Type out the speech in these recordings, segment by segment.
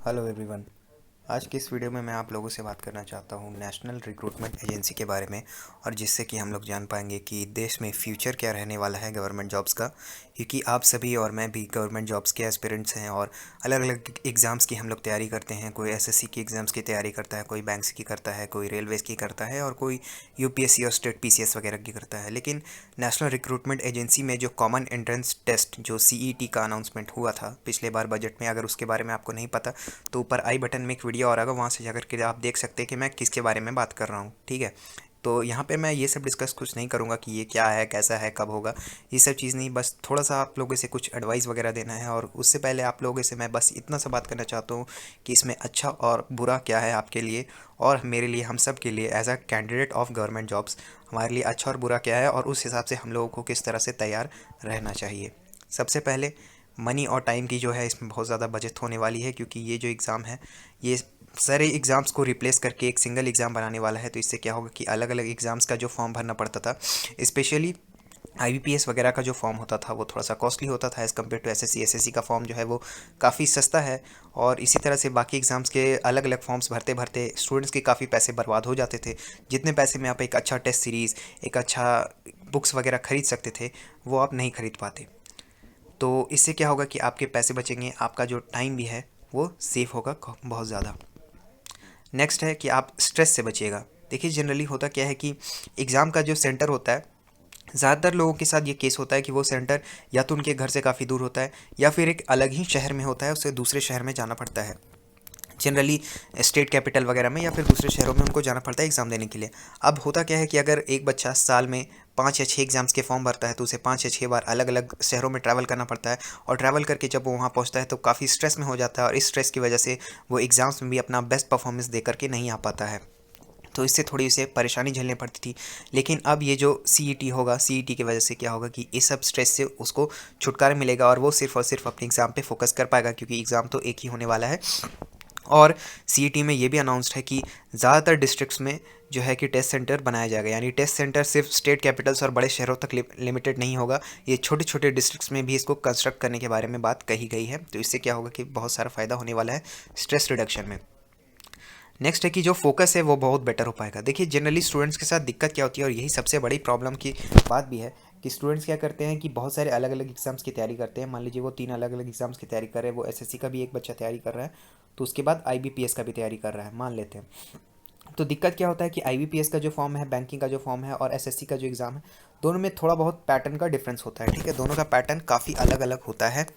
Hello everyone. आज की इस वीडियो में मैं आप लोगों से बात करना चाहता हूँ नेशनल रिक्रूटमेंट एजेंसी के बारे में, और जिससे कि हम लोग जान पाएंगे कि देश में फ्यूचर क्या रहने वाला है गवर्नमेंट जॉब्स का। क्योंकि आप सभी और मैं भी गवर्नमेंट जॉब्स के एस्पिरेंट्स हैं और अलग अलग एग्ज़ाम्स की हम लोग तैयारी करते हैं। कोई एसएससी की एग्ज़ाम्स की तैयारी करता है, कोई बैंक्स की करता है, कोई रेलवेज़ की करता है और कोई यूपीएससी और स्टेट पीसीएस वगैरह की करता है। लेकिन नेशनल रिक्रूटमेंट एजेंसी में जो कॉमन एंट्रेंस टेस्ट जो सीईटी का अनाउंसमेंट हुआ था पिछले बार बजट में, अगर उसके बारे में आपको नहीं पता तो ऊपर आई बटन में एक वीडियो आ रहा होगा, वहाँ से जाकर के आप देख सकते हैं कि मैं किसके बारे में बात कर रहा हूँ। ठीक है, तो यहाँ पे मैं ये सब डिस्कस कुछ नहीं करूँगा कि ये क्या है, कैसा है, कब होगा, ये सब चीज़ नहीं। बस थोड़ा सा आप लोगों से कुछ एडवाइस वगैरह देना है, और उससे पहले आप लोगों से मैं बस इतना सा बात करना चाहता हूँ कि इसमें अच्छा और बुरा क्या है आपके लिए और मेरे लिए, हम सब के लिए as a candidate of government jobs हमारे लिए अच्छा और बुरा क्या है, और उस हिसाब से हम लोगों को किस तरह से तैयार रहना चाहिए। सबसे पहले मनी और टाइम की जो है इसमें बहुत ज़्यादा बचत होने वाली है, क्योंकि ये जो एग्ज़ाम है ये सारे एग्ज़ाम्स को रिप्लेस करके एक सिंगल एग्ज़ाम बनाने वाला है। तो इससे क्या होगा कि अलग अलग एग्ज़ाम्स का जो फॉर्म भरना पड़ता था, स्पेशली आईबीपीएस वगैरह का जो फॉर्म होता था वो थोड़ा सा कॉस्टली होता था एज़ कम्पेयर टू एसएससी का फॉर्म जो है वो काफ़ी सस्ता है। और इसी तरह से बाकी एग्ज़ाम्स के अलग अलग फॉर्म्स भरते भरते स्टूडेंट्स के काफ़ी पैसे बर्बाद हो जाते थे। जितने पैसे में आप एक अच्छा टेस्ट सीरीज़, एक अच्छा बुक्स वगैरह ख़रीद सकते थे, वो आप नहीं खरीद पाते। तो इससे क्या होगा कि आपके पैसे बचेंगे, आपका जो टाइम भी है वो सेफ होगा बहुत ज़्यादा। नेक्स्ट है कि आप स्ट्रेस से बचिएगा। देखिए जनरली होता क्या है कि एग्ज़ाम का जो सेंटर होता है, ज़्यादातर लोगों के साथ ये केस होता है कि वो सेंटर या तो उनके घर से काफ़ी दूर होता है या फिर एक अलग ही शहर में होता है, उससे दूसरे शहर में जाना पड़ता है। जनरली स्टेट कैपिटल वगैरह में या फिर दूसरे शहरों में उनको जाना पड़ता है एग्ज़ाम देने के लिए। अब होता क्या है कि अगर एक बच्चा साल में 5 या 6 एग्ज़ाम्स के फॉर्म भरता है तो उसे 5 या 6 बार अलग अलग शहरों में ट्रैवल करना पड़ता है, और ट्रैवल करके जब वो वहाँ पहुँचता है तो काफ़ी स्ट्रेस में हो जाता है, और इस स्ट्रेस की वजह से वो एग्ज़ाम्स में भी अपना बेस्ट परफॉर्मेंस दे करके नहीं आ पाता है। तो इससे थोड़ी उसे परेशानी झेलनी पड़ती थी। लेकिन अब ये जो सीईटी होगा, सीईटी की वजह से क्या होगा कि इस सब स्ट्रेस से उसको छुटकारा मिलेगा और वो सिर्फ और सिर्फ अपने एग्ज़ाम पे फोकस कर पाएगा, क्योंकि एग्ज़ाम तो एक ही होने वाला है। और सीईटी में ये भी अनाउंस्ड है कि ज़्यादातर डिस्ट्रिक्ट्स में जो है कि टेस्ट सेंटर बनाया जाएगा, यानी टेस्ट सेंटर सिर्फ स्टेट कैपिटल्स और बड़े शहरों तक लिमिटेड नहीं होगा, ये छोटे छोटे डिस्ट्रिक्ट्स में भी इसको कंस्ट्रक्ट करने के बारे में बात कही गई है। तो इससे क्या होगा कि बहुत सारा फ़ायदा होने वाला है स्ट्रेस रिडक्शन में। नेक्स्ट है कि जो फोकस है वो बहुत बेटर हो पाएगा। देखिए जनरली स्टूडेंट्स के साथ दिक्कत क्या होती है, और यही सबसे बड़ी प्रॉब्लम की बात भी है, कि स्टूडेंट्स क्या करते हैं कि बहुत सारे अलग अलग एग्जाम्स की तैयारी करते हैं। मान लीजिए वो 3 अलग अलग एग्जाम्स की तैयारी कर रहे हैं, वो एसएससी का भी एक बच्चा तैयारी कर रहा है, तो उसके बाद आईबीपीएस का भी तैयारी कर रहा है मान लेते हैं। तो दिक्कत क्या होता है कि आईबीपीएस का जो फॉर्म है, बैंकिंग का जो फॉर्म है और एसएससी का जो एग्ज़ाम है, दोनों में थोड़ा बहुत पैटर्न का डिफरेंस होता है। ठीक है, दोनों का पैटर्न काफ़ी अलग अलग होता है।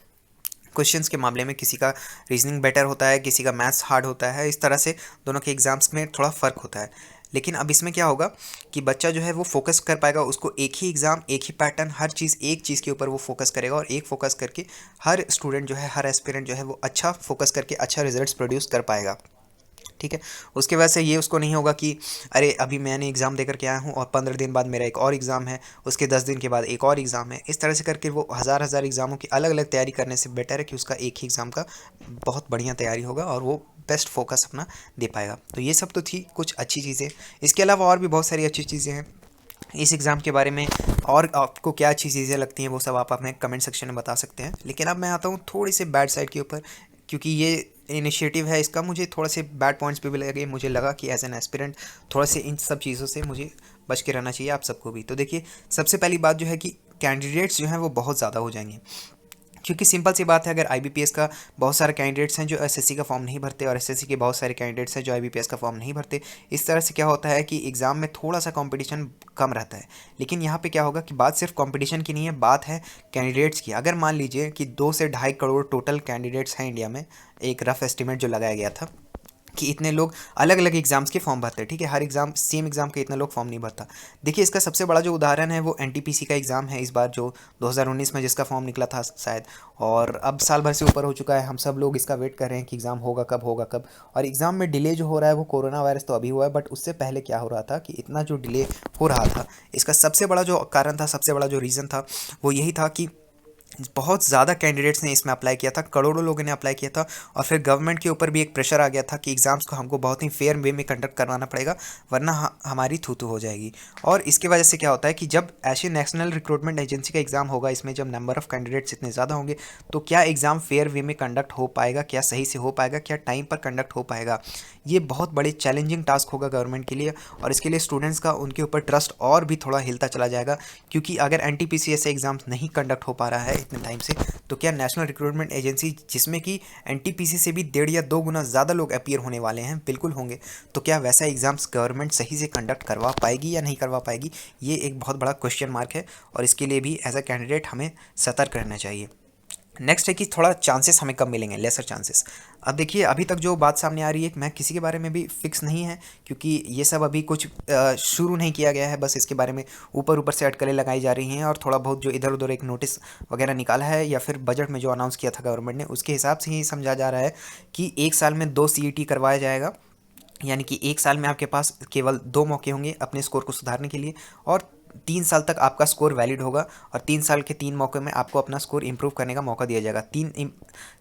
क्वेश्चंस के मामले में किसी का रीजनिंग बेटर होता है, किसी का मैथ्स हार्ड होता है, इस तरह से दोनों के एग्ज़ाम्स में थोड़ा फ़र्क होता है। लेकिन अब इसमें क्या होगा कि बच्चा जो है वो फोकस कर पाएगा, उसको एक ही एग्ज़ाम, एक ही पैटर्न, हर चीज़ एक चीज़ के ऊपर वो फोकस करेगा, और एक फोकस करके हर स्टूडेंट जो है, हर एस्पिरेंट जो है वो अच्छा फोकस करके अच्छा रिजल्ट्स प्रोड्यूस कर पाएगा। ठीक है, उसके वजह से ये उसको नहीं होगा कि अरे अभी मैंने एग्ज़ाम देकर के आया हूँ और 15 दिन बाद मेरा एक और एग्ज़ाम है, उसके 10 दिन के बाद एक और एग्ज़ाम है। इस तरह से करके वो हज़ार हज़ार एग्ज़ामों की अलग अलग तैयारी करने से बेटर है कि उसका एक ही एग्ज़ाम का बहुत बढ़िया तैयारी होगा और वो बेस्ट फोकस अपना दे पाएगा। तो ये सब तो थी कुछ अच्छी चीज़ें। इसके अलावा और भी बहुत सारी अच्छी चीज़ें हैं इस एग्ज़ाम के बारे में, और आपको क्या अच्छी चीज़ें लगती हैं वो सब आप हमें कमेंट सेक्शन में बता सकते हैं। लेकिन अब मैं आता हूँ थोड़ी सी बैड साइड के ऊपर, क्योंकि ये इनिशिएटिव है, इसका मुझे थोड़ा से बैड पॉइंट्स भी लगे। मुझे लगा कि एज एन एस्पिरेंट थोड़ा से इन सब चीज़ों से मुझे बच के रहना चाहिए, आप सबको भी। तो देखिए सबसे पहली बात जो है कि कैंडिडेट्स जो हैं वो बहुत ज़्यादा हो जाएंगे, क्योंकि सिंपल सी बात है, अगर आईबीपीएस का बहुत सारे कैंडिडेट्स हैं जो एसएससी का फॉर्म नहीं भरते, और एसएससी के बहुत सारे कैंडिडेट्स हैं जो आईबीपीएस का फॉर्म नहीं भरते, इस तरह से क्या होता है कि एग्ज़ाम में थोड़ा सा कंपटीशन कम रहता है। लेकिन यहाँ पे क्या होगा कि बात सिर्फ कंपटीशन की नहीं है, बात है कैंडिडेट्स की। अगर मान लीजिए कि 2 से ढाई करोड़ टोटल कैंडिडेट्स हैं इंडिया में, एक रफ एस्टिमेट जो लगाया गया था कि इतने लोग अलग अलग एग्जाम्स के फॉर्म भरते हैं। ठीक है, हर एग्जाम सेम एग्जाम के इतने लोग फॉर्म नहीं भरता। देखिए इसका सबसे बड़ा जो उदाहरण है वो एनटीपीसी का एग्ज़ाम है, इस बार जो 2019 में जिसका फॉर्म निकला था शायद, और अब साल भर से ऊपर हो चुका है। हम सब लोग इसका वेट कर रहे हैं कि एग्ज़ाम होगा कब, होगा कब। और एग्ज़ाम में डिले जो हो रहा है वो कोरोना वायरस तो अभी हुआ है, बट उससे पहले क्या हो रहा था कि इतना जो डिले हो रहा था, इसका सबसे बड़ा जो कारण था, सबसे बड़ा जो रीज़न था वो यही था कि बहुत ज़्यादा कैंडिडेट्स ने इसमें अप्लाई किया था, करोड़ों लोगों ने अप्लाई किया था। और फिर गवर्नमेंट के ऊपर भी एक प्रेशर आ गया था कि एग्ज़ाम्स को हमको बहुत ही फेयर वे में कंडक्ट करवाना पड़ेगा, वरना हमारी थू हो जाएगी। और इसकी वजह से क्या होता है कि जब ऐसे नेशनल रिक्रूटमेंट एजेंसी का एग्ज़ाम होगा, इसमें जब नंबर ऑफ़ कैंडिडेट्स इतने ज़्यादा होंगे, तो क्या एग्ज़ाम फेयर वे में कंडक्ट हो पाएगा, क्या सही से हो पाएगा, क्या टाइम पर कंडक्ट हो पाएगा? ये बहुत बड़े चैलेंजिंग टास्क होगा गवर्नमेंट के लिए। और इसके लिए स्टूडेंट्स का उनके ऊपर ट्रस्ट और भी थोड़ा हिलता चला जाएगा, क्योंकि अगर एनटीपीसी ऐसे एग्ज़ाम्स नहीं कंडक्ट हो पा रहा है इतने टाइम से, तो क्या नेशनल रिक्रूटमेंट एजेंसी, जिसमें कि एनटीपीसी से भी 1.5 या 2 गुना ज़्यादा लोग अपीयर होने वाले हैं, बिल्कुल होंगे, तो क्या वैसा एग्ज़ाम्स गवर्नमेंट सही से कंडक्ट करवा पाएगी या नहीं करवा पाएगी? ये एक बहुत बड़ा क्वेश्चन मार्क है, और इसके लिए भी एज अ कैंडिडेट हमें सतर्क रहना चाहिए। नेक्स्ट है कि थोड़ा चांसेस हमें कब मिलेंगे, लेसर चांसेस। अब देखिए, अभी तक जो बात सामने आ रही है, मैं किसी के बारे में भी फिक्स नहीं है, क्योंकि ये सब अभी कुछ शुरू नहीं किया गया है, बस इसके बारे में ऊपर ऊपर से अटकलें लगाई जा रही हैं, और थोड़ा बहुत जो इधर उधर एक नोटिस वगैरह निकाला है, या फिर बजट में जो अनाउंस किया था गवर्नमेंट ने, उसके हिसाब से ही समझा जा रहा है कि 1 साल में 2 सीईटी करवाया जाएगा। यानी कि 1 साल में आपके पास केवल 2 मौके होंगे अपने स्कोर को सुधारने के लिए, और 3 साल तक आपका स्कोर वैलिड होगा, और 3 साल के 3 मौके में आपको अपना स्कोर इंप्रूव करने का मौका दिया जाएगा।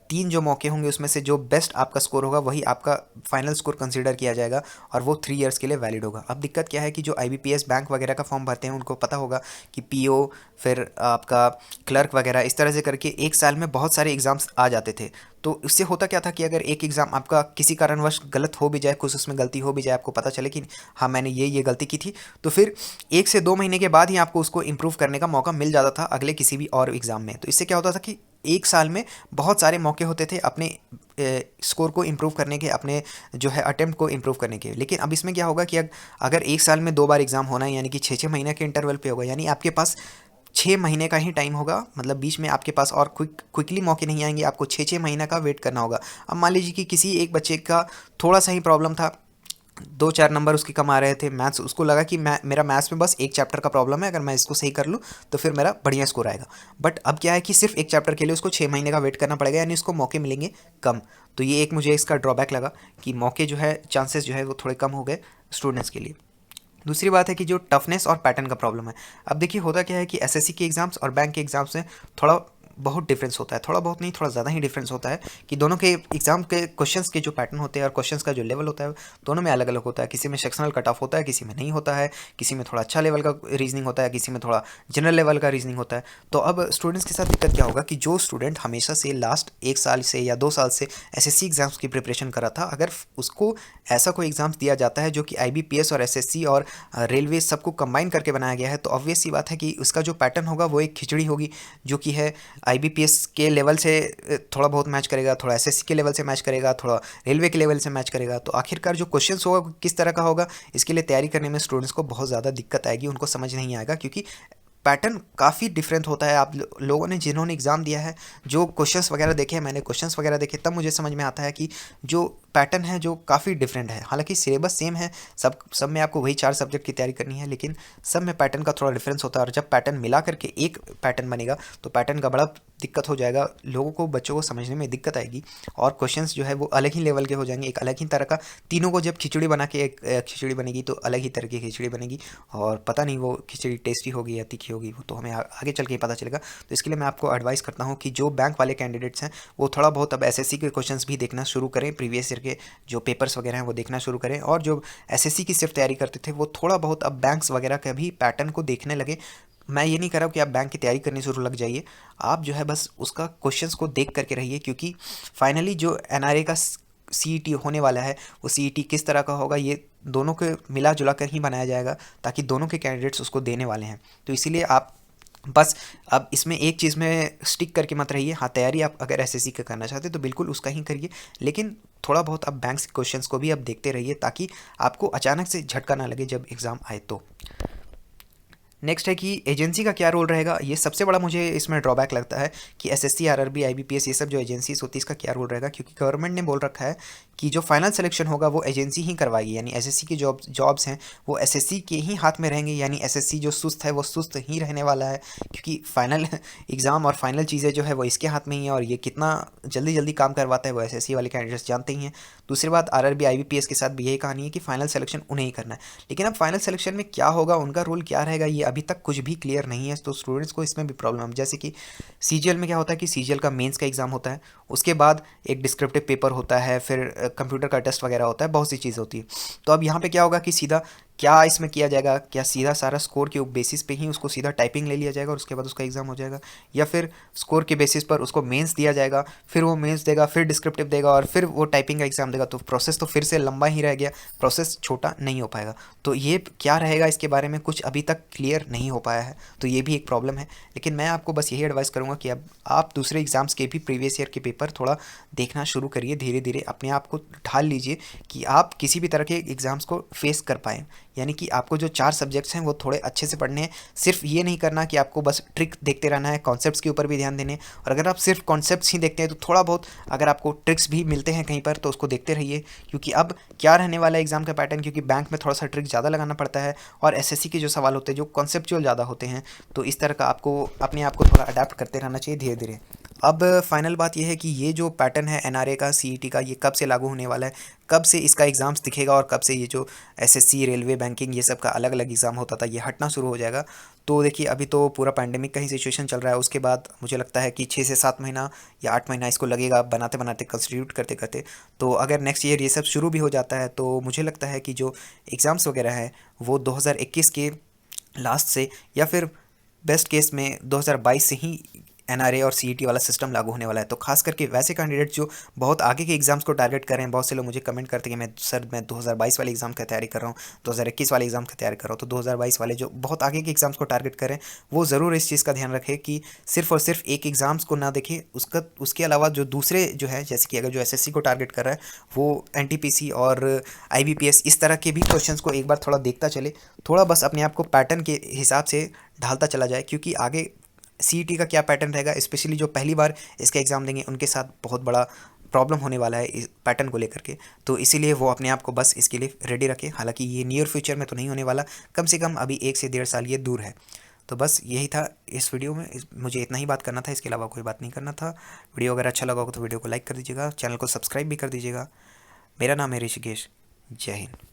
तीन जो मौके होंगे उसमें से जो बेस्ट आपका स्कोर होगा वही आपका फाइनल स्कोर कंसीडर किया जाएगा, और वो 3 ईयर्स के लिए वैलिड होगा। अब दिक्कत क्या है कि जो आईबीपीएस बैंक वगैरह का फॉर्म भरते हैं, उनको पता होगा कि पीओ, फिर आपका क्लर्क वगैरह, इस तरह से करके 1 साल में बहुत सारे एग्जाम्स आ जाते थे। तो इससे होता क्या था कि अगर एक एग्ज़ाम आपका किसी कारणवश गलत हो भी जाए, कुछ उसमें गलती हो भी जाए, आपको पता चले कि हाँ मैंने ये गलती की थी, तो फिर 1 से 2 महीने के बाद ही आपको उसको इम्प्रूव करने का मौका मिल जाता था अगले किसी भी और एग्ज़ाम में। तो इससे क्या होता था कि 1 साल में बहुत सारे मौके होते थे अपने स्कोर को इम्प्रूव करने के, अपने जो है अटेम्प्ट को इम्प्रूव करने के। लेकिन अब इसमें क्या होगा कि अगर 1 साल में 2 बार एग्ज़ाम होना है, यानी कि 6-6 महीने के इंटरवल पे होगा, यानी आपके पास 6 महीने का ही टाइम होगा, मतलब बीच में आपके पास और क्विकली मौके नहीं आएंगे, आपको 6-6 महीना का वेट करना होगा। अब मान लीजिए कि किसी एक बच्चे का थोड़ा सा ही प्रॉब्लम था, 2-4 नंबर उसके कम आ रहे थे मैथ्स, उसको लगा कि मेरा मैथ्स में बस एक चैप्टर का प्रॉब्लम है, अगर मैं इसको सही कर लूँ तो फिर मेरा बढ़िया स्कोर आएगा। बट अब क्या है कि सिर्फ एक चैप्टर के लिए उसको 6 महीने का वेट करना पड़ेगा, यानी उसको मौके मिलेंगे कम। तो ये एक मुझे इसका ड्रॉबैक लगा कि मौके जो है, चांसेस जो है वो थोड़े कम हो गए स्टूडेंट्स के लिए। दूसरी बात है कि जो टफनेस और पैटर्न का प्रॉब्लम है। अब देखिए, होता क्या है कि एसएससी के एग्ज़ाम्स और बैंक के एग्ज़ाम्स में थोड़ा बहुत डिफरेंस होता है, थोड़ा बहुत नहीं, थोड़ा ज़्यादा ही डिफरेंस होता है कि दोनों के एग्जाम के क्वेश्चंस के जो पैटर्न होते हैं और क्वेश्चंस का जो लेवल होता है, दोनों में अलग अलग होता है। किसी में सेक्शनल कट ऑफ होता है, किसी में नहीं होता है, किसी में थोड़ा अच्छा लेवल का रीजनिंग होता है, किसी में थोड़ा जनरल लेवल का रीजनिंग होता है। तो अब स्टूडेंट्स के साथ दिक्कत क्या होगा कि जो स्टूडेंट हमेशा से लास्ट 1 साल से या 2 साल से एसएससी एग्ज़ाम्स की प्रिपरेशन करा था, अगर उसको ऐसा कोई एग्ज़ाम्स दिया जाता है जो कि आईबीपीएस और एसएससी और रेलवे सबको कंबाइन करके बनाया गया है, तो ऑब्वियस सी बात है कि उसका जो पैटर्न होगा वो एक खिचड़ी होगी, जो कि है आईबीपीएस के लेवल से थोड़ा बहुत मैच करेगा, थोड़ा एसएससी के लेवल से मैच करेगा, थोड़ा रेलवे के लेवल से मैच करेगा। तो आखिरकार जो क्वेश्चंस होगा किस तरह का होगा, इसके लिए तैयारी करने में स्टूडेंट्स को बहुत ज़्यादा दिक्कत आएगी, उनको समझ नहीं आएगा, क्योंकि पैटर्न काफ़ी डिफरेंट होता है। आप लोगों ने जिन्होंने एग्ज़ाम दिया है, जो क्वेश्चंस वगैरह देखे हैं, मैंने क्वेश्चंस वगैरह देखे, तब मुझे समझ में आता है कि जो पैटर्न है जो काफ़ी डिफरेंट है। हालांकि सिलेबस सेम है, सब में आपको वही 4 सब्जेक्ट की तैयारी करनी है, लेकिन सब में पैटर्न का थोड़ा डिफरेंस होता है। और जब पैटर्न मिला करके एक पैटर्न बनेगा, तो पैटर्न का बड़ा दिक्कत हो जाएगा, लोगों को, बच्चों को समझने में दिक्कत आएगी, और क्वेश्चंस जो है वो अलग ही लेवल के हो जाएंगे, एक अलग ही तरह का। तीनों को जब खिचड़ी बना के एक खिचड़ी बनेगी, तो अलग ही तरह की खिचड़ी बनेगी, और पता नहीं वो खिचड़ी टेस्टी होगी या तीखी होगी, वो तो हमें आगे चल के ही पता चलेगा। तो इसके लिए मैं आपको एडवाइस करता हूँ कि जो बैंक वाले कैंडिडेट्स हैं, वो थोड़ा बहुत अब एसएससी के क्वेश्चंस भी देखना शुरू करें, प्रीवियस ईयर के जो पेपर्स वगैरह हैं वो देखना शुरू करें, और जो एसएससी की सिर्फ तैयारी करते थे, वो थोड़ा बहुत अब बैंक्स वगैरह के भी पैटर्न को देखने लगे। मैं ये नहीं कह रहा हूँ कि आप बैंक की तैयारी करनी शुरू लग जाइए, आप जो है बस उसका क्वेश्चंस को देख करके रहिए, क्योंकि फाइनली जो एनआरए का सीईटी होने वाला है, वो सीईटी किस तरह का होगा, ये दोनों के मिला जुला कर ही बनाया जाएगा, ताकि दोनों के कैंडिडेट्स उसको देने वाले हैं। तो इसीलिए आप बस अब इसमें एक चीज़ में स्टिक करके मत रहिए। हाँ, तैयारी आप अगर एसएससी का करना चाहते हैं तो बिल्कुल उसका ही करिए, लेकिन थोड़ा बहुत आप बैंक्स के क्वेश्चंस को भी अब देखते रहिए, ताकि आपको अचानक से झटका ना लगे जब एग्ज़ाम आए तो। नेक्स्ट है कि एजेंसी का क्या रोल रहेगा। ये सबसे बड़ा मुझे इसमें ड्रॉबैक लगता है कि एसएससी, आरआरबी, आईबीपीएस, ये सब जो एजेंसीज होती है, इसका क्या रोल रहेगा, क्योंकि गवर्नमेंट ने बोल रखा है कि जो फाइनल सिलेक्शन होगा वो एजेंसी ही करवाएगी, यानी एसएससी की जॉब्स हैं वो एसएससी के ही हाथ में रहेंगे, यानी एसएससी जो सुस्त है वो सुस्त ही रहने वाला है, क्योंकि फाइनल एग्ज़ाम और फाइनल चीज़ें जो है वो इसके हाथ में ही है, और ये कितना जल्दी जल्दी काम करवाता है वो एसएससी वाले कैंडिडेट्स जानते ही हैं। दूसरी बात, आरआरबी, आईबीपीएस के साथ भी यही कहानी है कि फाइनल सिलेक्शन उन्हें ही करना है, लेकिन अब फाइनल सिलेक्शन में क्या होगा, उनका रोल क्या रहेगा, ये अभी तक कुछ भी क्लियर नहीं है, तो स्टूडेंट्स को इसमें भी प्रॉब्लम है। जैसे कि सीजीएल में क्या होता है कि सीजीएल का मेंस का एग्ज़ाम होता है, उसके बाद एक डिस्क्रिप्टिव पेपर होता है, फिर कंप्यूटर का टेस्ट वगैरह होता है, बहुत सी चीज़ होती है। तो अब यहाँ पे क्या होगा कि सीधा क्या इसमें किया जाएगा, क्या सीधा सारा स्कोर के बेसिस पे ही उसको सीधा टाइपिंग ले लिया जाएगा और उसके बाद उसका एग्ज़ाम हो जाएगा, या फिर स्कोर के बेसिस पर उसको मेंस दिया जाएगा, फिर वो मेंस देगा, फिर डिस्क्रिप्टिव देगा और फिर वो टाइपिंग का एग्ज़ाम देगा। तो प्रोसेस तो फिर से लंबा ही रह गया, प्रोसेस छोटा नहीं हो पाएगा। तो ये क्या रहेगा इसके बारे में कुछ अभी तक क्लियर नहीं हो पाया है, तो ये भी एक प्रॉब्लम है। लेकिन मैं आपको बस यही एडवाइस करूँगा कि अब आप दूसरे एग्ज़ाम्स के भी प्रीवियस ईयर के पेपर थोड़ा देखना शुरू करिए, धीरे धीरे अपने आप को ढाल लीजिए कि आप किसी भी तरह के एग्ज़ाम्स को फेस कर पाएँ। यानी कि आपको जो 4 सब्जेक्ट्स हैं वो थोड़े अच्छे से पढ़ने हैं। सिर्फ ये नहीं करना कि आपको बस ट्रिक देखते रहना है, कॉन्सेप्ट्स के ऊपर भी ध्यान देने। और अगर आप सिर्फ कॉन्सेप्ट्स ही देखते हैं तो थोड़ा बहुत अगर आपको ट्रिक्स भी मिलते हैं कहीं पर तो उसको देखते रहिए, क्योंकि अब क्या रहने वाला है एग्ज़ाम का पैटर्न, क्योंकि बैंक में थोड़ा सा ट्रिक ज़्यादा लगाना पड़ता है और एसएससी के जो सवाल होते हैं जो कॉन्सेप्चुअल ज़्यादा होते हैं, तो इस तरह का आपको अपने आप को थोड़ा अडेप्ट करते रहना चाहिए धीरे धीरे। अब फाइनल बात यह है कि ये जो पैटर्न है एनआरए का, सीईटी का, ये कब से लागू होने वाला है, कब से इसका एग्ज़ाम्स दिखेगा और कब से ये जो एसएससी, रेलवे, बैंकिंग, ये सब का अलग अलग एग्ज़ाम होता था ये हटना शुरू हो जाएगा। तो देखिए अभी तो पूरा पैंडेमिक का ही सिचुएशन चल रहा है, उसके बाद मुझे लगता है कि 6 से 7 महीना या 8 महीना इसको लगेगा बनाते बनाते, कंस्टिट्यूट करते करते। तो अगर नेक्स्ट ईयर ये सब शुरू भी हो जाता है तो मुझे लगता है कि जो एग्ज़ाम्स वगैरह हैं वो 2021 के लास्ट से या फिर बेस्ट केस में 2022 से ही एनआरए और सीईटी वाला सिस्टम लागू होने वाला है। तो खास करके वैसे कैंडिडेट जो बहुत आगे के एग्जाम्स को टारगेट कर रहे हैं, बहुत से लोग मुझे कमेंट करते हैं कि मैं 2022 वाले एग्जाम की तैयारी कर रहा हूँ, 2021 वाले एग्जाम की तैयारी कर रहा हूँ। तो 2022 वाले जो बहुत आगे के एग्जाम्स को टारगेट करें वो ज़रूर इस चीज़ का ध्यान रखें कि सिर्फ और सिर्फ एक एग्जाम्स को ना देखें, उसके अलावा जो दूसरे जो है, जैसे कि अगर जो एसएससी को टारगेट कर रहा है वो एनटीपीसी और आईबीपीएस इस तरह के भी क्वेश्चंस को एक बार थोड़ा देखता चले, थोड़ा बस अपने आप को पैटर्न के हिसाब से ढालता चला जाए, क्योंकि आगे सीईटी का क्या पैटर्न रहेगा, स्पेशली जो पहली बार इसका एग्ज़ाम देंगे उनके साथ बहुत बड़ा प्रॉब्लम होने वाला है इस पैटर्न को लेकर के। तो इसीलिए वो अपने आप को बस इसके लिए रेडी रखें। हालांकि ये नियर फ्यूचर में तो नहीं होने वाला, कम से कम अभी 1 से 1.5 साल ये दूर है। तो बस यही था इस वीडियो में, मुझे इतना ही बात करना था, इसके अलावा कोई बात नहीं करना था। वीडियो अगर अच्छा लगा हो तो वीडियो को लाइक कर दीजिएगा, चैनल को सब्सक्राइब भी कर दीजिएगा। मेरा नाम है ऋषिकेश। जय हिंद।